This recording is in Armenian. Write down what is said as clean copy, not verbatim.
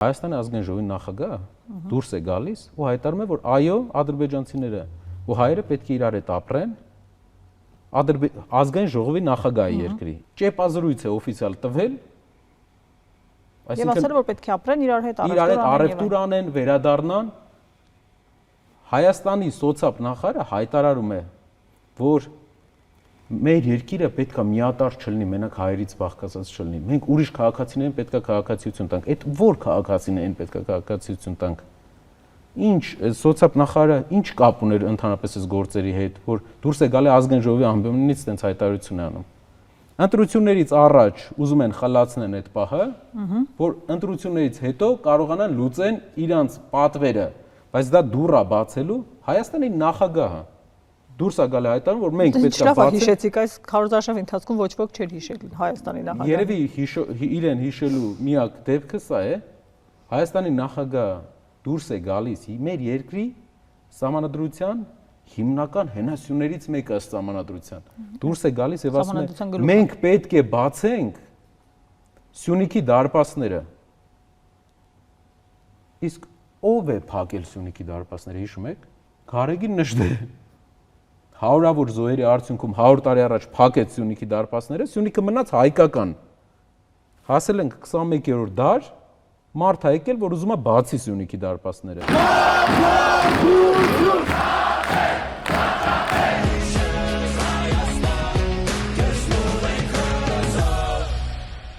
Հայաստանի ազգային ժողովի նախագահը դուրս է գալիս ու հայտարարում է, որ այո, ադրբեջանցիները ու հայերը պետք է իրար հետ ապրեն, ազգային ժողովի նախագահի երկրի ճեպազրույց է օֆիցիալ տվել, եւ ասել որ պետք է ապրեն իրար հետ առևտուր անեն, վերադառնան։ Հայաստանի սոցիալ նախարարը հայտարարում է, որ մեր երկիրը պետք է միատարր չլինի, մենակ հայերից բաղկացած չլինի։ Մենք ուրիշ քաղաքացիներին պետք է քաղաքացիություն տանք։ Այդ որ քաղաքացիներին պետք է քաղաքացիություն տանք։ Ինչ սոցիալ նախարարը ինչ կապ ուներ ընդհանրապես այս գործերի հետ, որ դուրս է գալի ազգային ժողովի ամբիոնից տենց հայտարարություն է անում։ Ընտրություններից առաջ ուզում են խլացնեն այդ պահը, որ ընտրություններից հետո կարողանան լուծեն իրանց պատվերը, բայց դա դուռա բացելու Հայաստանի նախագահը դուրս է գալի հայտարարում, որ մենք պետք է բացենք։ Հիշեցիք այս քարոզարշավ ընթացքում ոչ ոք չէր հիշել Հայաստանի նախագահը։ Երևի իրեն հիշելու միակ դեպքը սա է, Հայաստանի նախագահը դուրս է գալիս մեր երկրի սահմանադրության հիմնական հենասյուներից մեկը ըստ սահմանադրության։ Դուրս է գալիս եւ ասում է մենք պետք է բացենք Սյունիքի դարպասները։ Իսկ ով է փակել Սյունիքի դարպասները, հիշում եք։ Գարեգին Նժդե հարյուրավոր զոհերի արդյունքում 100 տարի առաջ փակեց Սյունիքի դարպասները, Սյունիքը մնաց հայկական։ Հասել ենք 21-րդ դար, մարդ է եկել, որ ուզում է բացի Սյունիքի դարպասները։